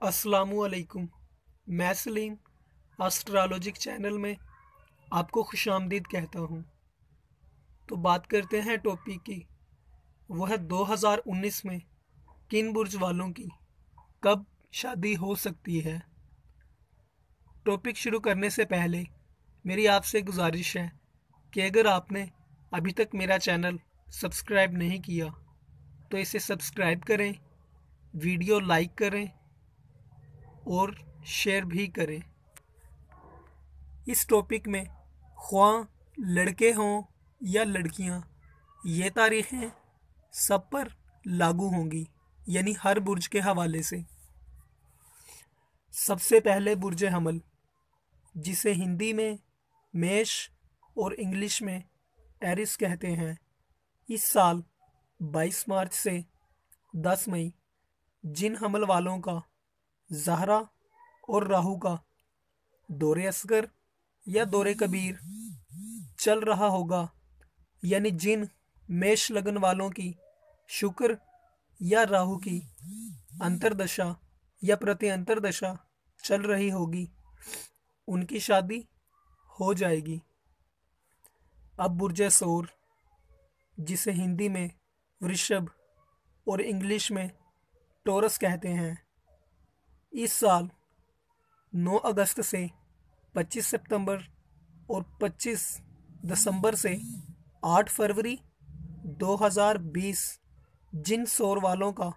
अस्सलामुअलैकुम। मैं Salim astrologic channel में आपको खुशामदीद कहता हूँ। तो बात करते हैं टॉपिक की। वह 2019 में किन बुर्ज वालों की कब शादी हो सकती है। टॉपिक शुरू करने से पहले मेरी आपसे गुजारिश है कि अगर आपने अभी तक मेरा चैनल सब्सक्राइब नहीं किया तो इसे सब्सक्राइब करें, वीडियो लाइक करें और शेयर भी करें। इस टॉपिक में ख्वाह लड़के हों या लड़कियां, ये तारीखें सब पर लागू होंगी, यानी हर बुर्ज के हवाले से। सबसे पहले बुर्ज हमल, जिसे हिंदी में मेष और इंग्लिश में एरिस कहते हैं। इस साल 22 मार्च से 10 मई जिन हमल वालों का ज़हरा और राहु का दौरे असगर या दौरे कबीर चल रहा होगा, यानी जिन मेष लगन वालों की शुक्र या राहु की अंतरदशा या प्रति अंतरदशा चल रही होगी, उनकी शादी हो जाएगी। अब बुर्ज सौर, जिसे हिंदी में वृषभ और इंग्लिश में टॉरस कहते हैं। इस साल 9 अगस्त से 25 सितंबर और 25 दिसंबर से 8 फरवरी 2020 जिन सौर वालों का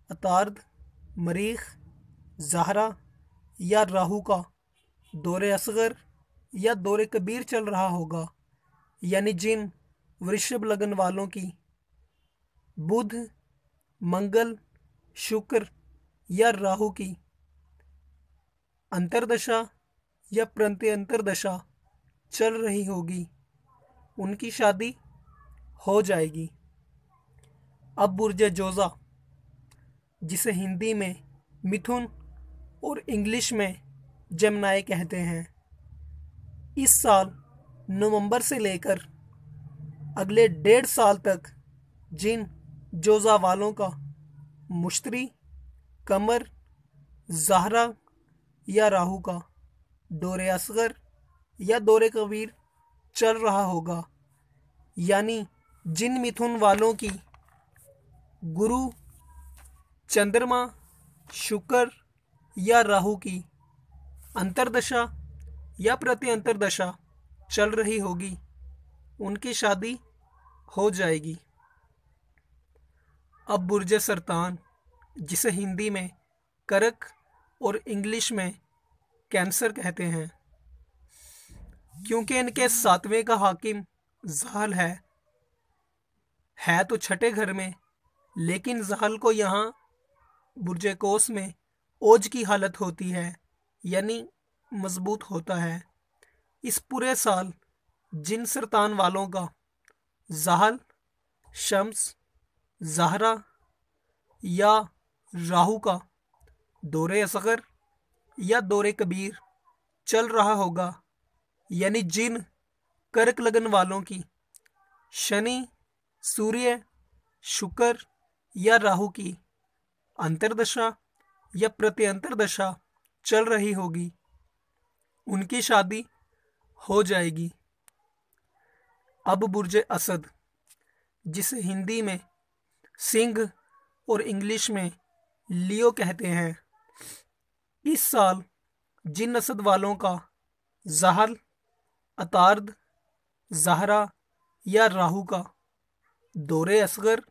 अतार्द, मरीख, ज़हरा या राहु का दौरे असगर या दौरे कबीर चल रहा होगा, यानी जिन वृषभ लगन वालों की बुध, मंगल, शुक्र या राहु की अंतरदशा या प्रति अंतरदशा चल रही होगी, उनकी शादी हो जाएगी। अब बुर्ज जोज़ा, जिसे हिंदी में मिथुन और इंग्लिश में जमनाई कहते हैं। इस साल नवंबर से लेकर अगले 1.5 साल तक जिन जोज़ा वालों का मुश्तरी, कमर, ज़हरा या राहु का दौरे असगर या दौरे कबीर चल रहा होगा, यानी जिन मिथुन वालों की गुरु, चंद्रमा, शुक्र या राहु की अंतरदशा या प्रति अंतरदशा चल रही होगी, उनकी शादी हो जाएगी। अब बुर्ज सरतान, जिसे हिंदी में करक और इंग्लिश में कैंसर कहते हैं। क्योंकि इनके 7वें का हाकिम ज़हल है तो छठे घर में, लेकिन ज़हल को यहाँ बुर्ज कौस में ओज की हालत होती है, यानी मजबूत होता है। इस पूरे साल जिन सरतान वालों का ज़हल, शम्स, ज़हरा या राहु का दौरे असगर या दौरे कबीर चल रहा होगा, यानी जिन कर्क लगन वालों की शनि, सूर्य, शुक्र या राहु की अंतरदशा या प्रति अंतरदशा चल रही होगी, उनकी शादी हो जाएगी। अब बुर्ज असद, जिसे हिंदी में सिंह और इंग्लिश में लियो कहते हैं। इस साल जिन असद वालों का ज़हल, अतार्द, ज़हरा या राहु का दौरे असगर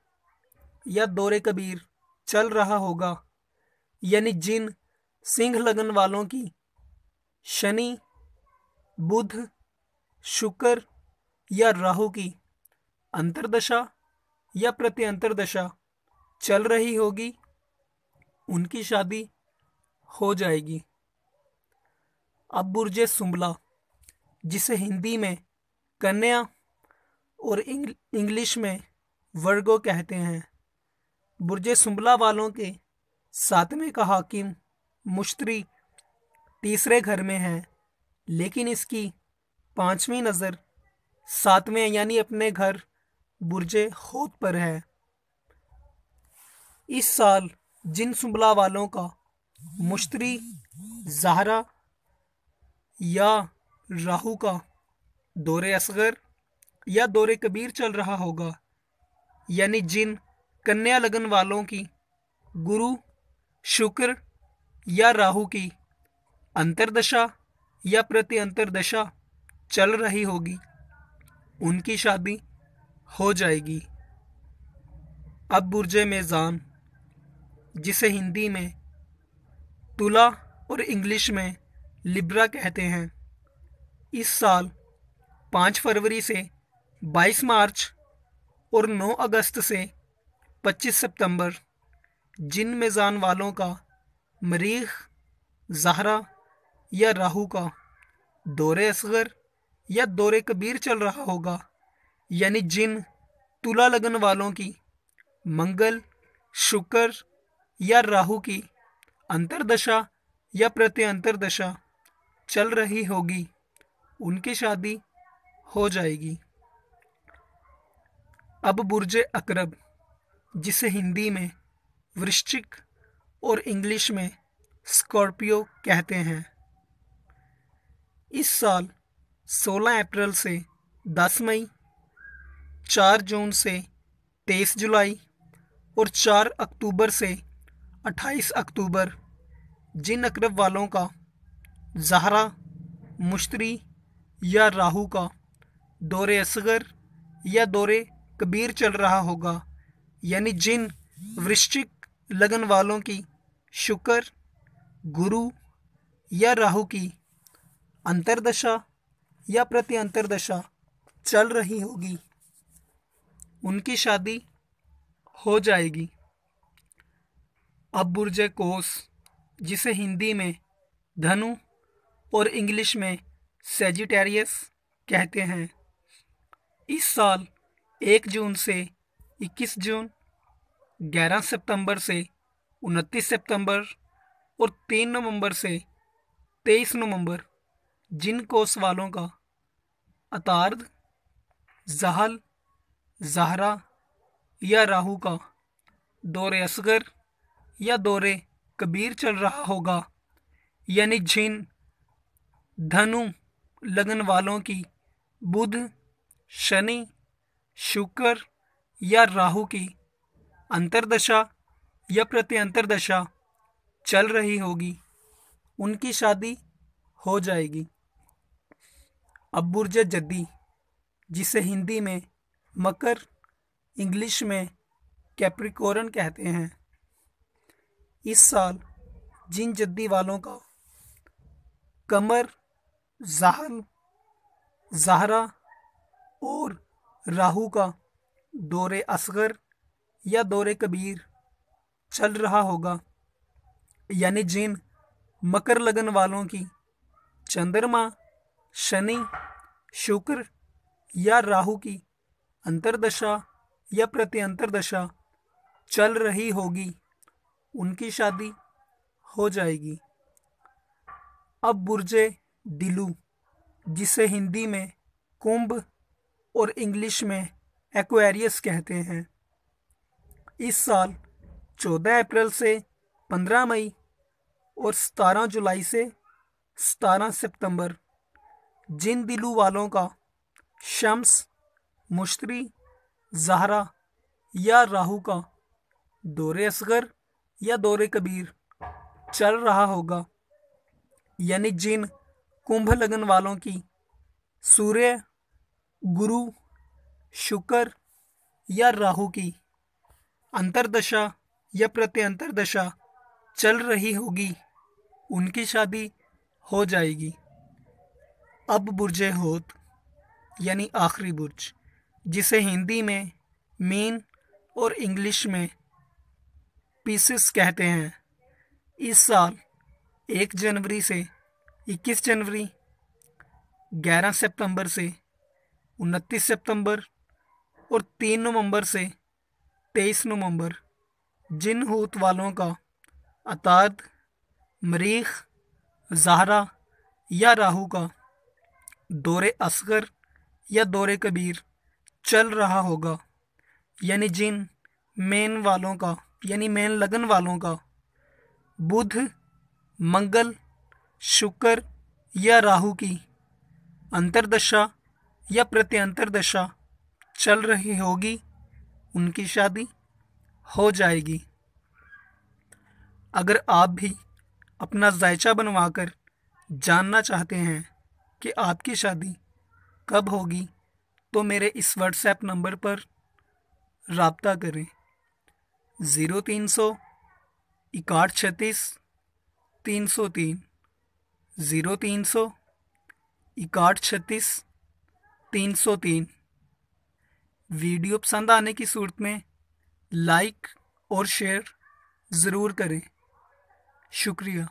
या दौरे कबीर चल रहा होगा, यानी जिन सिंह लगन वालों की शनि, बुध, शुक्र या राहु की अंतरदशा या प्रति अंतरदशा चल रही होगी, उनकी शादी हो जाएगी। अब बुर्ज सुंबला, जिसे हिंदी में कन्या और इंग्लिश में वर्गो कहते हैं। बुर्ज सुंबला वालों के 7वें का हाकिम मुश्तरी तीसरे घर में है, लेकिन इसकी 5वीं नज़र 7वें यानी अपने घर बुर्ज होत पर है। इस साल जिन सुंबला वालों का मुश्तरी, ज़हरा या राहु का दौरे असगर या दौरे कबीर चल रहा होगा, यानी जिन कन्या लगन वालों की गुरु, शुक्र या राहु की अंतर्दशा या प्रति अंतर्दशा चल रही होगी, उनकी शादी हो जाएगी। अब बुर्जे मेज़ान, जिसे हिंदी में तुला और इंग्लिश में लिब्रा कहते हैं, इस साल 5 फरवरी से 22 मार्च और 9 अगस्त से 25 सितंबर जिन मेज़ान वालों का मरीख, ज़हरा या राहु का दौरे असगर या दौरे कबीर चल रहा होगा, यानी जिन तुला लगन वालों की मंगल, शुक्र या राहु की अंतर्दशा या प्रति अंतर्दशा चल रही होगी, उनकी शादी हो जाएगी। अब बुर्जे अकरब, जिसे हिंदी में वृश्चिक और इंग्लिश में स्कॉर्पियो कहते हैं, इस साल 16 अप्रैल से 10 मई, 4 जून से 23 जुलाई और 4 अक्टूबर से 28 अक्टूबर जिन अकरब वालों का ज़हरा, मुश्तरी या राहु का दौरे असगर या दौरे कबीर चल रहा होगा, यानी जिन वृश्चिक लगन वालों की शुक्र, गुरु या राहु की अंतर्दशा या प्रति अंतर्दशा चल रही होगी, उनकी शादी हो जाएगी। अब बुर्जे कोस, जिसे हिंदी में धनु और इंग्लिश में सेजिटेरियस कहते हैं, इस साल 1 जून से 21 जून, 11 सितंबर से 29 सितंबर और 3 नवंबर से 23 नवंबर जिन कोस वालों का अतार्द, ज़हल, ज़हरा या राहु का दौरे असगर या दौरे कबीर चल रहा होगा, यानी जिन धनु लगन वालों की बुध, शनि, शुक्र या राहु की अंतर्दशा या प्रति अंतर्दशा चल रही होगी, उनकी शादी हो जाएगी। अब बुर्ज जद्दी, जिसे हिंदी में मकर, इंग्लिश में कैप्रिकॉर्न कहते हैं, इस साल जिन जद्दी वालों का कमर, ज़हल, ज़हरा और राहु का दौरे असगर या दौरे कबीर चल रहा होगा, यानी जिन मकर लगन वालों की चंद्रमा, शनि, शुक्र या राहु की अंतर्दशा या प्रति अंतर्दशा चल रही होगी, उनकी शादी हो जाएगी। अब बुर्जे दिलू, जिसे हिंदी में कुंभ और इंग्लिश में एक्वेरियस कहते हैं, इस साल 14 अप्रैल से 15 मई और 17 जुलाई से 17 सितंबर जिन दिलू वालों का शम्स, मुश्तरी, ज़हरा या राहु का दौरे असगर या दौरे कबीर चल रहा होगा, यानी जिन कुंभ लगन वालों की सूर्य, गुरु, शुक्र या राहु की अंतर्दशा या प्रति अंतर्दशा चल रही होगी, उनकी शादी हो जाएगी। अब बुर्जे होत, यानी आखिरी बुर्ज, जिसे हिंदी में मीन और इंग्लिश में पीसिस कहते हैं, इस साल 1 जनवरी से 21 जनवरी, 11 सितंबर से 29 सितंबर और 3 नवंबर से 23 नवंबर जिन होत वालों का अताद, मरीख, ज़हरा या राहु का दौरे असगर या दौरे कबीर चल रहा होगा, यानी जिन मेन वालों का यानी मेन लगन वालों का बुध, मंगल, शुक्र या राहु की अंतर्दशा या प्रत्यंतर दशा चल रही होगी, उनकी शादी हो जाएगी। अगर आप भी अपना जायचा बनवाकर जानना चाहते हैं कि आपकी शादी कब होगी, तो मेरे इस व्हाट्सएप नंबर पर राब्ता करें। 0300 61 36 303, 0300 61 36 303। वीडियो पसंद आने की सूरत में लाइक और शेयर ज़रूर करें। शुक्रिया।